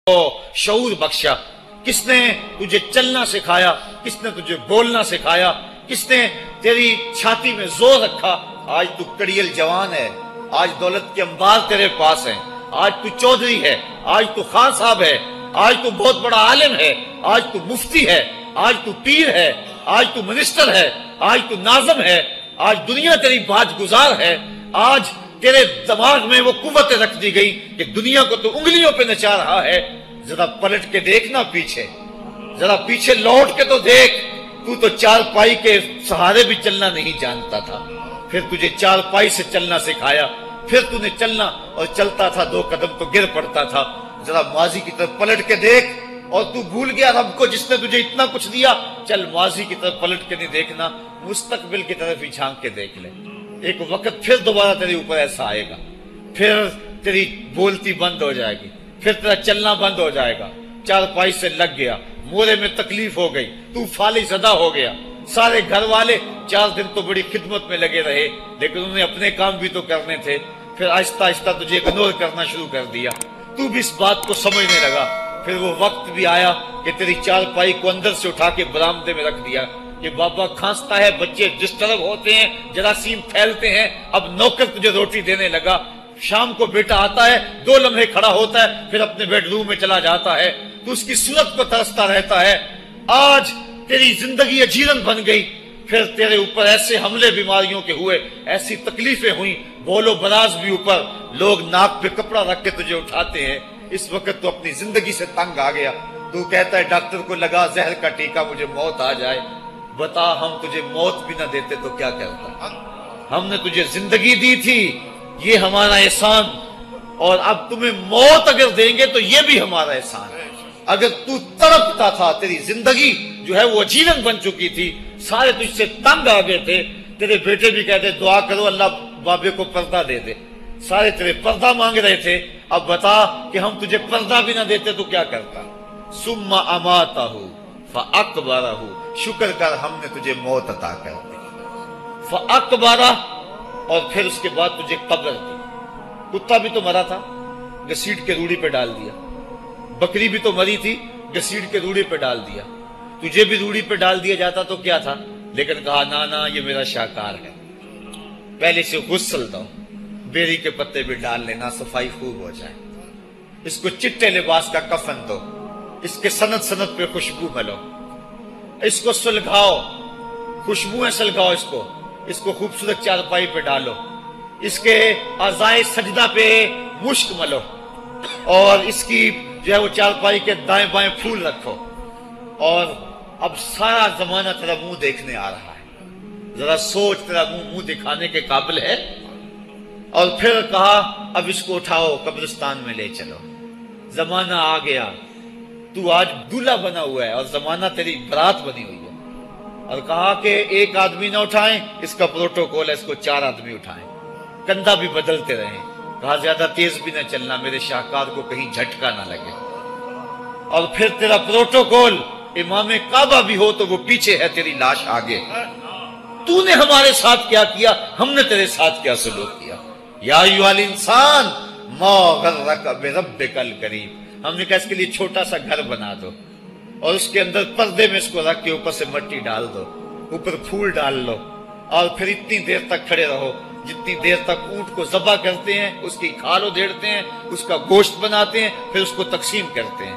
شعور بخشا؟ کس نے تجھے چلنا سکھایا؟ کس نے تجھے بولنا سکھایا؟ کس نے تیری چھاتی میں زور رکھا؟ آج تو کڑیل جوان ہے، آج دولت کے انبار تیرے پاس ہیں، آج تو چودھری ہے، آج تو خان صاحب ہے، آج تو بہت بڑا عالم ہے، آج تو مفتی ہے، آج تو پیر ہے، آج تو منسٹر ہے، آج تو ناظم ہے، آج دنیا تیری باج گزار ہے، آج تیرے دماغ میں وہ قوت رکھ دی گئی کہ دنیا کو تو انگلیوں پہ نچا رہا ہے۔ ذرا پلٹ کے دیکھنا پیچھے، ذرا پیچھے لوٹ کے تو دیکھ، تو چار پائی کے سہارے بھی چلنا نہیں جانتا تھا، پھر تجھے چار پائی سے چلنا سکھایا، پھر تو نے چلنا اور چلتا تھا، دو قدم تو گر پڑتا تھا۔ ذرا ماضی کی طرف پلٹ کے دیکھ، اور تو بھول گیا رب کو جس نے تجھے اتنا کچھ دیا۔ چل ماضی کی طرف پلٹ کے نہیں دیکھنا، مستقبل کی طرف ہی جھانک کے دیکھ لے۔ ایک وقت پھر دوبارہ تیرے اوپر ایسا آئے گا، پھر تیری بولتی بند ہو جائے گی، پھر تیرا چلنا بند ہو جائے گا۔ چار پائی سے لگ گیا، مورے میں تکلیف ہو گئی، تو فالج زدہ ہو گیا۔ سارے گھر والے 4 دن تو بڑی خدمت میں لگے رہے، لیکن انہیں اپنے کام بھی تو کرنے تھے۔ پھر آہستہ آہستہ تجھے اگنور کرنا شروع کر دیا، تو بھی اس بات کو سمجھنے لگا۔ پھر وہ وقت بھی آیا کہ تیری چار پائی کو اندر سے اٹھا کے برآمدے میں رکھ دیا کہ بابا کھانستا ہے، بچے ڈسٹرب ہوتے ہیں، جراثیم پھیلتے ہیں، اب نوکر تجھے روٹی دینے لگا۔ شام کو بیٹا آتا ہے، 2 لمحے کھڑا ہوتا ہے، پھر اپنے بیڈ روم میں چلا جاتا ہے، تو اس کی صورت کو ترستا رہتا ہے۔ آج تیری زندگی اجیرن بن گئی، پھر تیرے اوپر ایسے حملے بیماریوں کے ہوئے، ایسی تکلیفیں ہوئیں، بول و براز بھی اوپر، لوگ ناک پہ کپڑا رکھ کے تجھے اٹھاتے ہیں۔ اس وقت تو اپنی زندگی سے تنگ آ گیا، تو کہتا ہے ڈاکٹر کو لگا زہر کا ٹیکہ، مجھے موت آ جائے۔ بتا ہم تجھے موت بھی نہ دیتے تو کیا کرتا؟ ہم نے تجھے زندگی دی تھی، یہ ہمارا احسان، اور اب تمہیں موت اگر دیں گے تو یہ بھی ہمارا احسان ہے۔ اگر تو تڑپتا تھا، تیری زندگی جو ہے وہ اجیرن بن چکی تھی، سارے تجھ سے تنگ آ گئے تھے، تیرے بیٹے بھی کہتے دعا کرو اللہ بابے کو پردہ دے دے، سارے تیرے پردہ مانگ رہے تھے، اب بتا کہ ہم تجھے پردہ بھی نہ دیتے تو کیا کرتا؟ ثم اماتہ فاقبرہ، شکر کر ہم نے تجھے موت عطا کر دی، فاقبرہ، اور پھر اس کے بعد تجھے قبر دی۔ کتا بھی تو مرا تھا، گھسیٹ کے روڑی پہ ڈال دیا، بکری بھی تو مری تھی، گھسیٹ کے روڑی پہ ڈال دیا، تجھے بھی روڑی پہ ڈال دیا جاتا تو کیا تھا؟ لیکن کہا نا یہ میرا شاہکار ہے، پہلے سے غسل دو، بیری کے پتے بھی ڈال لینا، صفائی خوب ہو جائے، اس کو چٹے لباس کا کفن دو، اس کے سند سند پہ خوشبو ملو، اس کو سلگھاؤ، خوشبوئیں سلگھاؤ، اس کو خوبصورت چارپائی پہ ڈالو، اس کے اعضائے سجدہ پہ مشک ملو، اور اس کی جو ہے وہ چارپائی کے دائیں بائیں پھول رکھو، اور اب سارا زمانہ تیرا منہ دیکھنے آ رہا ہے، ذرا سوچ تیرا منہ دکھانے کے قابل ہے؟ اور پھر کہا اب اس کو اٹھاؤ قبرستان میں لے چلو، زمانہ آ گیا، تو آج دولہا بنا ہوا ہے اور زمانہ تیری برات بنی ہوئی ہے، اور کہا کہ ایک آدمی نہ اٹھائیں، اس کا پروٹوکول ہے، اس کو 4 آدمی اٹھائیں، کندھا بھی بدلتے رہیں، کہا زیادہ تیز بھی نہ چلنا، میرے شاہکار کو کہیں جھٹکا نہ لگے، اور پھر تیرا پروٹوکول امام کعبہ بھی ہو تو وہ پیچھے ہے، تیری لاش آگے۔ تو نے ہمارے ساتھ کیا کیا، ہم نے تیرے ساتھ کیا سلوک کیا؟ یا ایھا الانسان ما غرک بربک الکریم، ہم نے کہا اس کے لیے چھوٹا سا گھر بنا دو، اور اس کے اندر پردے میں اس کو رکھ کے اوپر سے مٹی ڈال دو، اوپر پھول ڈال لو، اور پھر اتنی دیر تک کھڑے رہو جتنی دیر تک اونٹ کو ذبح کرتے ہیں، اس کی کھال ادھیڑتے ہیں، اس کا گوشت بناتے ہیں، پھر اس کو تقسیم کرتے ہیں،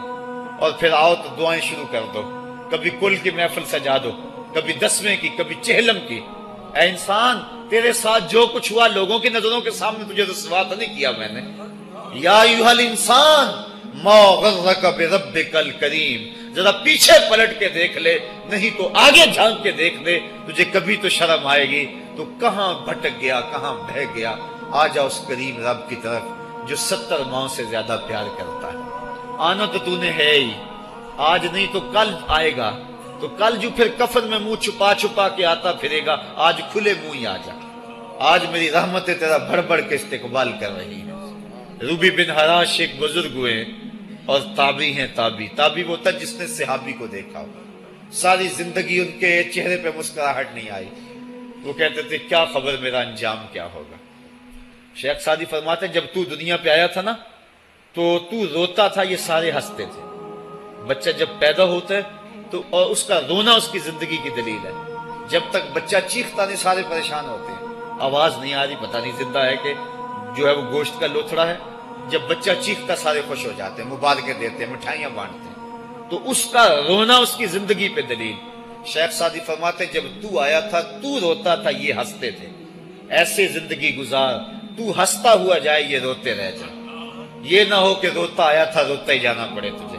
اور پھر آؤ تو دعائیں شروع کر دو، کبھی کل کی محفل سجا دو، کبھی 10ویں کی، کبھی چہلم کی۔ اے انسان، تیرے ساتھ جو کچھ ہوا لوگوں کی نظروں کے سامنے تجھے رسوا تو نہیں کیا میں نے؟ یا ایھا الانسان ما غرک بربک الکریم، ذرا پیچھے پلٹ کے دیکھ لے، نہیں تو آگے جھانک کے دیکھ لے، تجھے کبھی تو شرم آئے گی، تو کہاں بھٹک گیا، کہاں بہہ گیا۔ آ جا اس کریم رب کی طرف جو 70 ماؤں سے زیادہ پیار کرتا ہے۔ آنا تو نے ہے ہی، آج نہیں تو کل آئے گا، تو کل جو پھر کفن میں منہ چھپا چھپا کے آتا پھرے گا، آج کھلے منہ ہی آ جا۔ آج میری رحمتیں تیرا بڑھ بڑھ کے استقبال کر رہی ہیں۔ روبی بن حراش ایک بزرگ ہوئے اور تابعی ہیں، تابعی وہ تھا جس نے صحابی کو دیکھا ہو، ساری زندگی ان کے چہرے پہ مسکراہٹ نہیں آئی، وہ کہتے تھے کیا خبر میرا انجام کیا ہوگا۔ شیخ سعدی فرماتے ہیں جب تو دنیا پہ آیا تھا نا تو روتا تھا، یہ سارے ہنستے تھے۔ بچہ جب پیدا ہوتا ہے تو اور اس کا رونا اس کی زندگی کی دلیل ہے۔ جب تک بچہ چیختا نہیں سارے پریشان ہوتے ہیں، آواز نہیں آ رہی، پتہ نہیں زندہ ہے کہ جو ہے وہ گوشت کا لوتھڑا ہے۔ جب بچہ چیختا سارے خوش ہو جاتے ہیں، مبارکیں دیتے ہیں، مٹھائیاں بانٹتے ہیں۔ تو اس کا رونا اس کی زندگی پہ دلیل۔ شیخ سعدی فرماتے جب تو آیا تھا تو روتا تھا، یہ ہنستے تھے، ایسے زندگی گزار تو ہنستا ہوا جائے یہ روتے رہ جائے، یہ نہ ہو کہ روتا آیا تھا روتا ہی جانا پڑے تجھے۔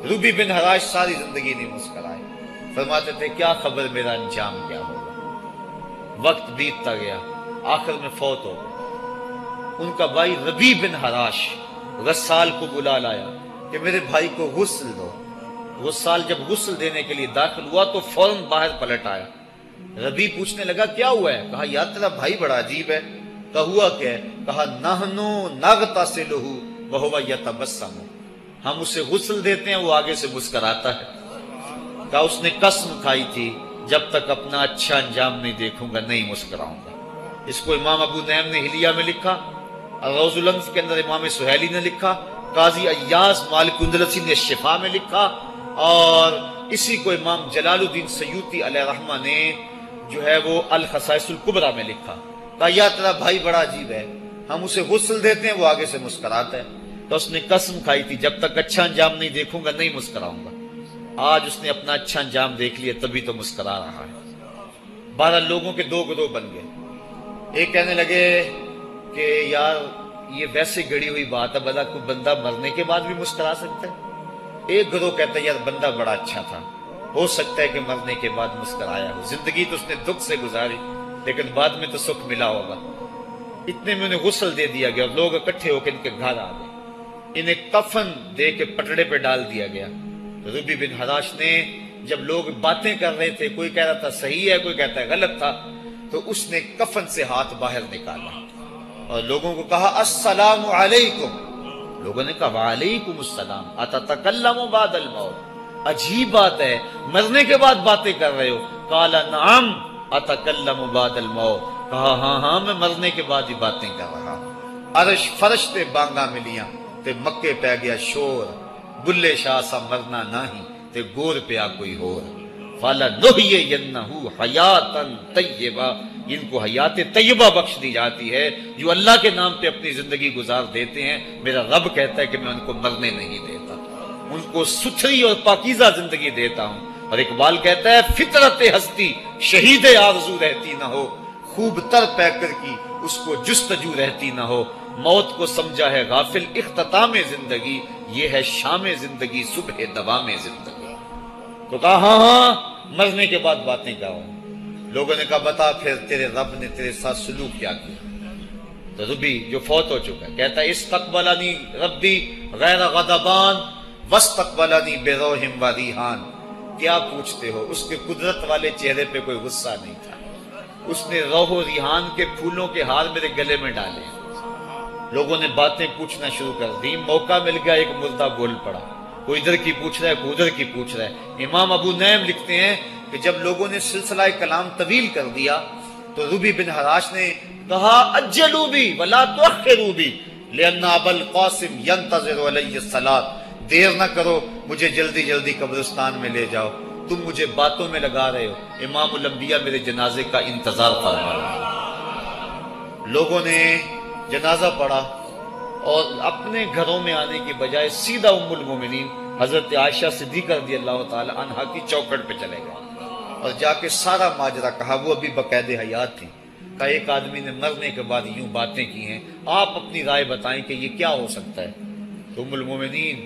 روبی بن حراش ساری زندگی نہیں مسکرائے، فرماتے تھے کیا خبر میرا انجام کیا ہوگا۔ وقت بیتتا گیا، آخر میں فوت ہو گئے۔ ان کا بھائی ربی بن حراش غسال کو بلا لایا کہ میرے بھائی کو غسل دو۔ غسال جب غسل دینے کے لیے داخل ہوا تو فوراً باہر پلٹ آیا۔ ربی پوچھنے لگا کیا ہوا ہے؟ کہا یار تیرا بھائی بڑا عجیب ہے۔ کہا ہوا کیا ہے؟ کہا نحنو نغتسلہ وہو یتبسم، ہم اسے غسل دیتے ہیں وہ آگے سے مسکراتا ہے۔ کہا اس نے قسم کھائی تھی جب تک اپنا اچھا انجام نہیں دیکھوں گا نہیں مسکراؤں گا۔ اس کو امام ابو نعیم نے حلیہ میں لکھا، روز الانف کے اندر امام سہیلی نے لکھا، قاضی ایاز مالک اندلسی نے شفا میں لکھا، اور اسی کو امام جلال الدین سیوطی علیہ رحمہ نے جو ہے وہ الخصائص الکبریٰ میں لکھا۔ کہا یا تیرا بھائی بڑا عجیب ہے، ہم اسے غسل دیتے ہیں وہ آگے سے مسکراتا ہے۔ تو اس نے قسم کھائی تھی جب تک اچھا انجام نہیں دیکھوں گا نہیں مسکراؤں گا۔ آج اس نے اپنا اچھا انجام دیکھ لیا تبھی تو مسکرا رہا ہے۔ 12 لوگوں کے 2 گروہ بن گئے۔ ایک کہنے لگے کہ یار یہ ویسے گڑی ہوئی بات ہے، بھلا کوئی بندہ مرنے کے بعد بھی مسکرا سکتا ہے۔ ایک گروہ کہتا ہے یار بندہ بڑا اچھا تھا، ہو سکتا ہے کہ مرنے کے بعد مسکرایا ہو، زندگی تو اس نے دکھ سے گزاری لیکن بعد میں تو سکھ ملا ہوگا۔ اتنے میں انہیں غسل دے دیا گیا اور لوگ اکٹھے ہو کے ان کے گھر آ گئے، انہیں کفن دے کے پٹڑے پہ ڈال دیا گیا۔ ربی بن حراش نے جب لوگ باتیں کر رہے تھے، کوئی کہہ رہا تھا صحیح ہے کوئی کہتا ہے غلط تھا، تو اس نے کفن سے ہاتھ باہر نکالا اور لوگوں کو کہا السلام علیکم۔ لوگوں نے کہا وعلیکم السلام، اتتکلم بعد الموت، عجیب بات ہے مرنے کے بعد باتیں کر رہے ہو۔ قال نعم اتکلم بعد الموت، کہا ہاں ہاں میں مرنے کے بعد ہی باتیں کر رہا ہوں۔ عرش فرش تے بانگا ملیاں تے مکے پہ گیا شور، بلے شاہ سا مرنا نہیں تے گور پیا کوئی ہور۔ فَلَنُحْيِيَنَّهُ حَيَاتًا طَيِّبَةً، ان کو حیات طیبہ بخش دی جاتی ہے جو اللہ کے نام پہ اپنی زندگی گزار دیتے ہیں۔ میرا رب کہتا ہے کہ میں ان کو مرنے نہیں دیتا، ان کو ستھری اور پاکیزہ زندگی دیتا ہوں۔ اور اقبال کہتا ہے فطرت ہستی شہید آرزو رہتی نہ ہو، خوب تر پیکر کی اس کو جستجو رہتی نہ ہو۔ موت کو سمجھا ہے غافل اختتام زندگی، یہ ہے شام زندگی صبح دوام زندگی۔ تو کہا ہاں ہاں مرنے کے بعد باتیں کرو۔ لوگوں نے کہا بتا پھر تیرے رب نے تیرے ساتھ سلوک کیا کیا؟ تو ربی جو فوت ہو چکا ہے کہتا ہے استقبلنی ربی غیر غضبان واستقبلنی بروح و ریحان۔ کیا پوچھتے ہو، اس کے قدرت والے چہرے پہ کوئی غصہ نہیں تھا، اس نے روح و ریحان کے پھولوں کے ہار میرے گلے میں ڈالے۔ لوگوں نے باتیں پوچھنا شروع کر دی، موقع مل گیا ایک مردہ بول پڑا، کوئی ادھر کی پوچھ رہا ہے کوئی ادھر کی پوچھ رہا ہے۔ امام ابو نعیم لکھتے ہیں کہ جب لوگوں نے سلسلہ کلام طویل کر دیا تو ربی بن حراش نے کہا اجلوا بی ولا تؤخروا بی لان ابا القاسم ينتظر علی الصلاۃ، دیر نہ کرو مجھے جلدی جلدی قبرستان میں لے جاؤ، تم مجھے باتوں میں لگا رہے ہو، امام الانبیاء میرے جنازے کا انتظار فرما رہے ہیں۔ لوگوں نے جنازہ پڑھا اور اپنے گھروں میں آنے کی بجائے سیدھا ام المومنین حضرت عائشہ صدیقہ رضی اللہ تعالی عنہا کی چوکھٹ پہ چلے گئے اور جا کے سارا ماجرا کہا۔ وہ ابھی باقاعدہ حیات تھی۔ کہا ایک آدمی نے مرنے کے بعد یوں باتیں کی ہیں، آپ اپنی رائے بتائیں کہ یہ کیا ہو سکتا ہے۔ تو ام المومنین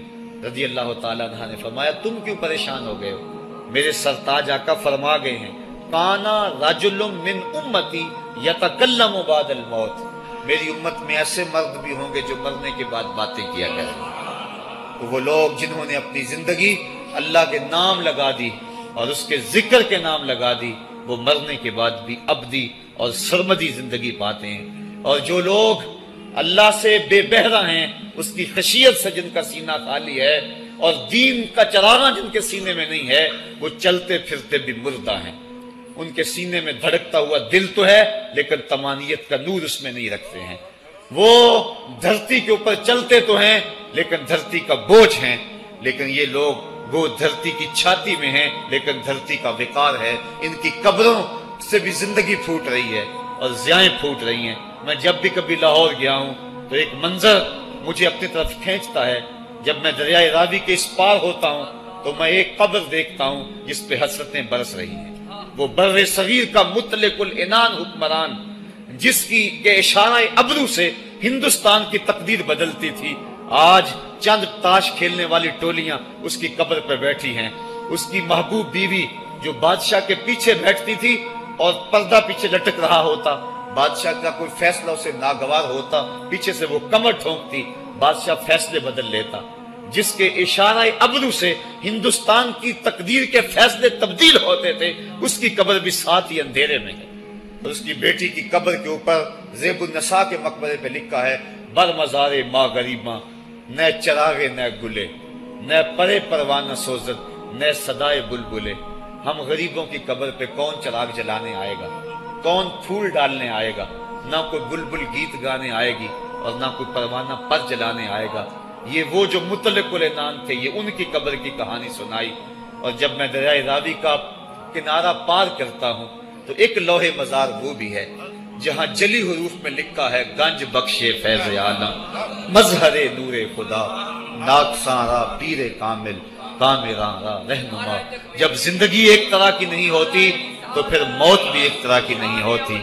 رضی اللہ تعالی عنہا نے فرمایا تم کیوں پریشان ہو گئے ہو، میرے سرتاج آقا فرما گئے ہیں کانا رجل من امتی یتکلم بعد الموت، میری امت میں ایسے مرد بھی ہوں گے جو مرنے کے بعد باتیں کیا کریں گے۔ تو وہ لوگ جنہوں نے اپنی زندگی اللہ کے نام لگا دی اور اس کے ذکر کے نام لگا دی، وہ مرنے کے بعد بھی ابدی اور سرمدی زندگی پاتے ہیں۔ اور جو لوگ اللہ سے بے بہرہ ہیں، اس کی خشیت سے جن کا سینہ خالی ہے اور دین کا چراغاں جن کے سینے میں نہیں ہے، وہ چلتے پھرتے بھی مردہ ہیں۔ ان کے سینے میں دھڑکتا ہوا دل تو ہے لیکن تمانیت کا نور اس میں نہیں رکھتے ہیں۔ وہ دھرتی کے اوپر چلتے تو ہیں لیکن دھرتی کا بوجھ ہیں، لیکن یہ لوگ وہ دھرتی کی چھاتی میں ہیں لیکن دھرتی کا وقار ہے۔ ان کی قبروں سے بھی زندگی پھوٹ رہی ہے اور ضیائیں پھوٹ رہی ہیں۔ میں جب بھی کبھی لاہور گیا ہوں تو ایک منظر مجھے اپنی طرف کھینچتا ہے، جب میں دریائے راوی کے اس پار ہوتا ہوں تو میں ایک قبر دیکھتا ہوں جس پہ حسرتیں برس رہی ہیں۔ وہ بر صغیر کا مطلق العنان حکمران، جس کی کے اشارہ ابرو سے ہندوستان کی تقدیر بدلتی تھی، آج چند تاش کھیلنے والی ٹولیاں اس کی قبر پہ بیٹھی ہیں۔ اس کی محبوب بیوی جو بادشاہ کے پیچھے بیٹھتی تھی اور پردہ پیچھے لٹک رہا ہوتا، بادشاہ کا کوئی فیصلہ اسے ناگوار ہوتا، پیچھے سے وہ کمر ٹھونکتی، بادشاہ فیصلے بدل لیتا۔ جس کے اشارہ ابرو سے ہندوستان کی تقدیر کے فیصلے تبدیل ہوتے تھے، اس کی قبر بھی ساتھ ہی اندھیرے میں ہے۔ اور اس کی بیٹی کی قبر کے اوپر زیب النساء کے مقبرے پہ لکھا ہے، بر مزار ماں غریباں، نہ چراغے نہ گلے، نہ پرے پروانہ سوزد، نہ صدائے بلبلے۔ ہم غریبوں کی قبر پہ کون چراغ جلانے آئے گا، کون پھول ڈالنے آئے گا؟ نہ کوئی بلبل گیت گانے آئے گی اور نہ کوئی پروانہ پر جلانے آئے گا۔ یہ وہ جو مطلق العنان تھے، یہ ان کی قبر کی کہانی سنائی۔ اور جب میں دریائے راوی کا کنارہ پار کرتا ہوں تو ایک لوح مزار وہ بھی ہے جہاں جلی حروف میں لکھا ہے، گنج بخشے فیض عالم، مظہر نور خدا، ناک سارا پیر کامل، کامراں را رہنما۔ جب زندگی ایک طرح کی نہیں ہوتی تو پھر موت بھی ایک طرح کی نہیں ہوتی۔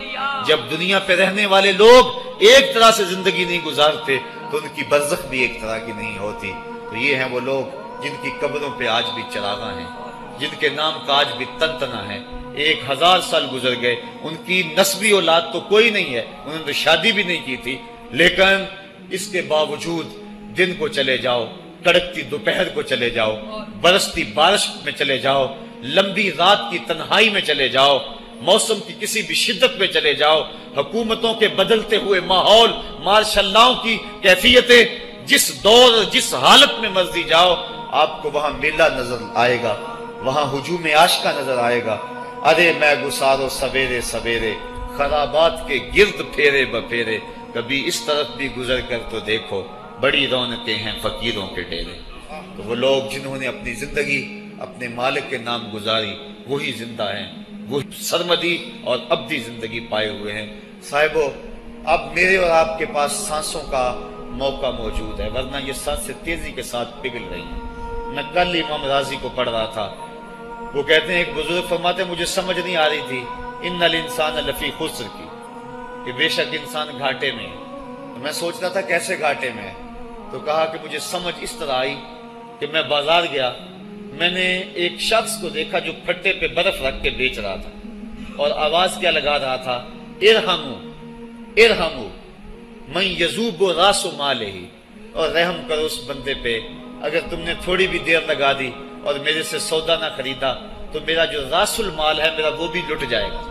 جب دنیا پہ رہنے والے لوگ ایک طرح سے زندگی نہیں گزارتے تو ان کی برزخ بھی ایک طرح کی نہیں ہوتی۔ تو یہ ہیں وہ لوگ جن کی قبروں پہ آج بھی چراغاں ہیں، جن کے نام کا آج بھی تنتنا ہے۔ 1000 سال گزر گئے، ان کی نسبی اولاد تو کوئی نہیں ہے، انہوں نے شادی بھی نہیں کی تھی، لیکن اس کے باوجود دن کو چلے جاؤ، کڑکتی دوپہر کو چلے جاؤ، برستی بارش میں چلے جاؤ، لمبی رات کی تنہائی میں چلے جاؤ، موسم کی کسی بھی شدت میں چلے جاؤ، حکومتوں کے بدلتے ہوئے ماحول، مارشل لاؤ کی کیفیتیں، جس دور جس حالت میں مرضی جاؤ، آپ کو وہاں میلہ نظر آئے گا، وہاں ہجوم عاشقہ نظر آئے گا۔ ارے میں گسارو سویرے سویرے، خرابات کے گرد پھیرے بپھیرے، کبھی اس طرف بھی گزر کر تو دیکھو، بڑی رونقیں ہیں فقیروں کے ڈیرے۔ تو وہ لوگ جنہوں نے اپنی زندگی اپنے مالک کے نام گزاری، وہی زندہ ہیں، وہ سرمدی اور ابدی زندگی پائے ہوئے ہیں۔ صاحبو، اب میرے اور آپ کے پاس سانسوں کا موقع موجود ہے، ورنہ یہ سانسیں تیزی کے ساتھ پگھل رہی ہیں۔ میں کل امام راضی کو پڑھ رہا تھا، وہ کہتے ہیں، ایک بزرگ فرماتے ہیں، مجھے سمجھ نہیں آ رہی تھی ان الانسان لفی خسر کی، کہ بے شک انسان گھاٹے میں ہے۔ تو میں سوچ رہا تھا کیسے گھاٹے میں ہے، تو کہا کہ مجھے سمجھ اس طرح آئی کہ میں بازار گیا، میں نے ایک شخص کو دیکھا جو پھٹے پہ برف رکھ کے بیچ رہا تھا، اور آواز کیا لگا رہا تھا، ارحمو ارحمو من یذوب راس مالہ، اور رحم کرو اس بندے پہ، اگر تم نے تھوڑی بھی دیر لگا دی اور میرے سے سودا نہ خریدا تو میرا جو راس المال ہے میرا وہ بھی لٹ جائے گا،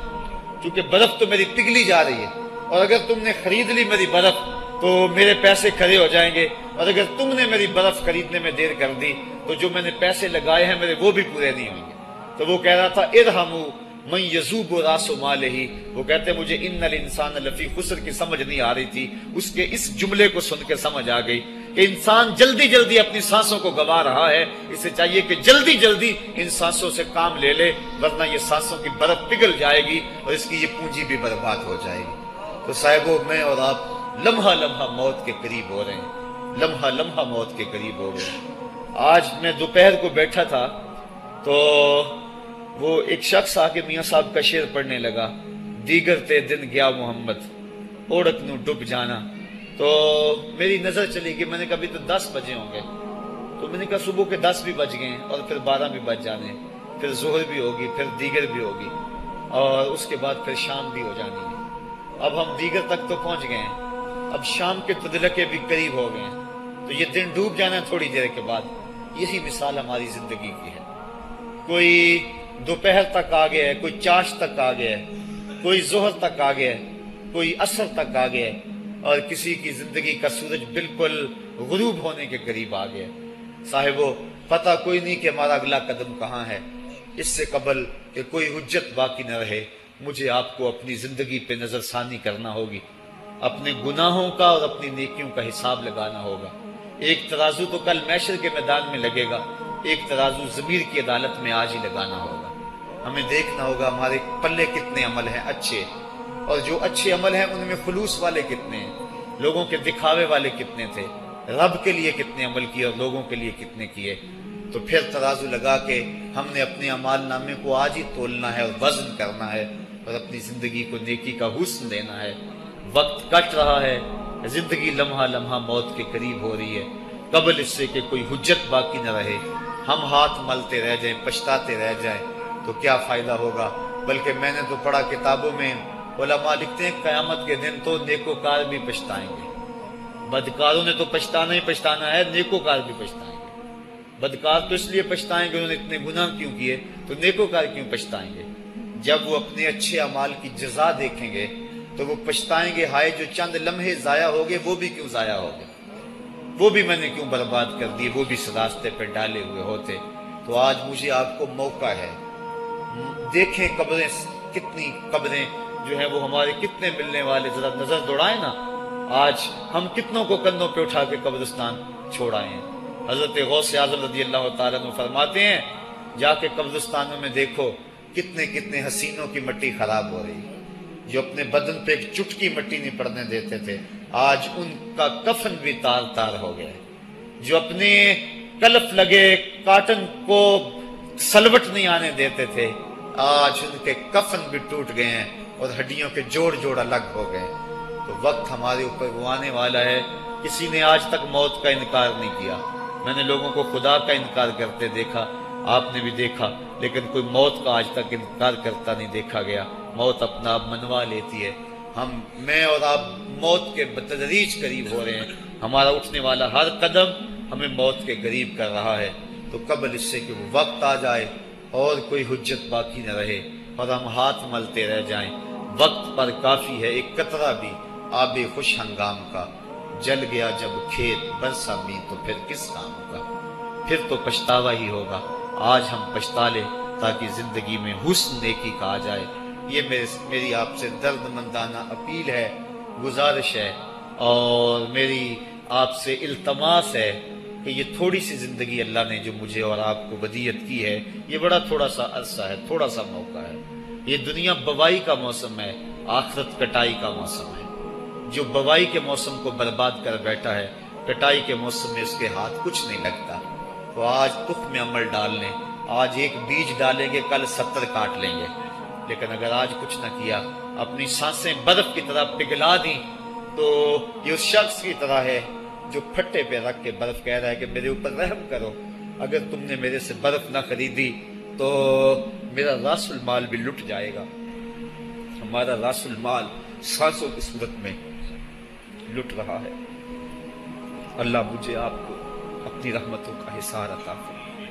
کیونکہ برف تو میری پگھلی جا رہی ہے، اور اگر تم نے خرید لی میری برف تو میرے پیسے کھڑے ہو جائیں گے، اور اگر تم نے میری برف خریدنے میں دیر کر دی تو جو میں نے پیسے لگائے ہیں میرے وہ بھی پورے نہیں ہوں گے۔ تو وہ کہہ رہا تھا ارحمو من یذوب راس مالہ، وہ کہتے مجھے ان الانسان لفی خسر کی سمجھ نہیں آ رہی تھی، اس کے اس جملے کو سن کے سمجھ آ گئی کہ انسان جلدی جلدی اپنی سانسوں کو گوا رہا ہے، اسے چاہیے کہ جلدی جلدی ان سانسوں سے کام لے لے، ورنہ یہ سانسوں کی برف پگھل جائے گی اور اس کی یہ پونجی بھی برباد ہو جائے گی۔ تو صاحبو، میں اور آپ لمحہ لمحہ موت کے قریب ہو رہے ہیں، لمحہ لمحہ موت کے قریب ہو گئے۔ آج میں دوپہر کو بیٹھا تھا تو وہ ایک شخص آ کے میاں صاحب کا شعر پڑھنے لگا، دیگر تے دن گیا محمد اوڑک نو ڈب جانا۔ تو میری نظر چلی گئی، میں نے کہا ابھی تو 10 بجے ہوں گے، تو میں نے کہا صبح کے 10 بھی بج گئے ہیں اور پھر 12 بھی بج جانے، پھر ظہر بھی ہوگی، پھر دیگر بھی ہوگی، اور اس کے بعد پھر شام بھی ہو جانی ہے۔ اب ہم دیگر تک تو پہنچ گئے ہیں، اب شام کے تدلکے بھی قریب ہو گئے ہیں، تو یہ دن ڈوب جانا ہے تھوڑی دیر کے بعد۔ یہی مثال ہماری زندگی کی ہے، کوئی دوپہر تک آ گیا ہے، کوئی چاش تک آ گیا ہے، کوئی ظہر تک آ گیا ہے، کوئی عصر تک آ گیا ہے، اور کسی کی زندگی کا سورج بالکل غروب ہونے کے قریب آ گیا ہے۔ صاحبو، پتہ کوئی نہیں کہ ہمارا اگلا قدم کہاں ہے۔ اس سے قبل کہ کوئی حجت باقی نہ رہے، مجھے آپ کو اپنی زندگی پہ نظر ثانی کرنا ہوگی، اپنے گناہوں کا اور اپنی نیکیوں کا حساب لگانا ہوگا۔ ایک ترازو تو کل محشر کے میدان میں لگے گا، ایک ترازو ضمیر کی عدالت میں آج ہی لگانا ہوگا۔ ہمیں دیکھنا ہوگا ہمارے پلے کتنے عمل ہیں اچھے، اور جو اچھے عمل ہیں ان میں خلوص والے کتنے ہیں، لوگوں کے دکھاوے والے کتنے تھے، رب کے لیے کتنے عمل کیے اور لوگوں کے لیے کتنے کیے۔ تو پھر ترازو لگا کے ہم نے اپنے اعمال نامے کو آج ہی تولنا ہے اور وزن کرنا ہے، اور اپنی زندگی کو نیکی کا حسن دینا ہے۔ وقت کٹ رہا ہے، زندگی لمحہ لمحہ موت کے قریب ہو رہی ہے، قبل اس سے کہ کوئی حجت باقی نہ رہے، ہم ہاتھ ملتے رہ جائیں، پچھتاتے رہ جائیں تو کیا فائدہ ہوگا۔ بلکہ میں نے تو پڑھا کتابوں میں، علماء لکھتے ہیں قیامت کے دن تو نیکوکار بھی پچھتائیں گے۔ بدکاروں نے تو پچھتانا ہی پچھتانا ہے، نیکوکار بھی پچھتائیں گے۔ بدکار تو اس لیے پچھتائیں گے انہوں نے اتنے گناہ کیوں کیے، تو نیکوکار کیوں پچھتائیں گے؟ جب وہ اپنے اچھے اعمال کی جزا دیکھیں گے تو وہ پچھتائیں گے، ہائے جو چند لمحے ضائع ہو گئے وہ بھی کیوں ضائع ہو گئے، وہ بھی میں نے کیوں برباد کر دیے، وہ بھی اس راستے پہ ڈالے ہوئے ہوتے۔ تو آج مجھے آپ کو موقع ہے، دیکھیں قبریں، کتنی قبریں جو ہیں وہ ہمارے کتنے ملنے والے، ذرا نظر دوڑائیں نا، آج ہم کتنوں کو کندھوں پہ اٹھا کے قبرستان چھوڑائے ہیں۔ حضرت غوث اعظم رضی اللہ تعالیٰ عنہ فرماتے ہیں، جا کے قبرستانوں میں دیکھو کتنے کتنے حسینوں کی مٹی خراب ہو رہی ہے، جو اپنے بدن پہ ایک چٹکی مٹی نہیں پڑنے دیتے تھے، آج ان کا کفن بھی تار تار ہو گیا ہے۔ جو اپنے کلف لگے کاٹن کو سلوٹ نہیں آنے دیتے تھے، آج ان کے کفن بھی ٹوٹ گئے ہیں اور ہڈیوں کے جوڑ جوڑ الگ ہو گئے۔ تو وقت ہمارے اوپر وہ آنے والا ہے، کسی نے آج تک موت کا انکار نہیں کیا۔ میں نے لوگوں کو خدا کا انکار کرتے دیکھا، آپ نے بھی دیکھا، لیکن کوئی موت کا آج تک انکار کرتا نہیں دیکھا گیا۔ موت اپنا آپ منوا لیتی ہے۔ میں اور آپ موت کے بتدریج قریب ہو رہے ہیں، ہمارا اٹھنے والا ہر قدم ہمیں موت کے قریب کر رہا ہے۔ تو قبل اس سے کہ وہ وقت آ جائے اور کوئی حجت باقی نہ رہے اور ہم ہاتھ ملتے رہ جائیں، وقت پر کافی ہے ایک قطرہ بھی آب خوش ہنگام کا، جل گیا جب کھیت برسا می تو پھر کس کام کا، پھر تو پچھتاوا ہی ہوگا۔ آج ہم پچھتا لیں تاکہ زندگی میں حسن نیکی کا آ جائے۔ یہ میری آپ سے درد مندانہ اپیل ہے، گزارش ہے، اور میری آپ سے التماس ہے کہ یہ تھوڑی سی زندگی اللہ نے جو مجھے اور آپ کو ودیعت کی ہے، یہ بڑا تھوڑا سا عرصہ ہے، تھوڑا سا موقع ہے۔ یہ دنیا بوائی کا موسم ہے، آخرت کٹائی کا موسم ہے۔ جو بوائی کے موسم کو برباد کر بیٹھا ہے، کٹائی کے موسم میں اس کے ہاتھ کچھ نہیں لگتا۔ تو آج تخم میں عمل ڈال لیں، آج ایک بیج ڈالیں گے کل 70 کاٹ لیں گے، لیکن اگر آج کچھ نہ کیا، اپنی سانسیں برف کی طرح پگھلا دیں، تو یہ اس شخص کی طرح ہے جو پھٹے پہ رکھ کے برف کہہ رہا ہے کہ میرے اوپر رحم کرو، اگر تم نے میرے سے برف نہ خریدی تو میرا راس المال بھی لٹ جائے گا۔ ہمارا راس المال سانسوں کی صورت میں لٹ رہا ہے۔ اللہ مجھے آپ کو اپنی رحمتوں کا حصار عطا فرمائے۔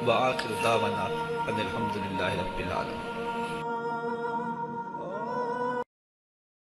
وآخر دعوانا ان الحمدللہ رب العالمین۔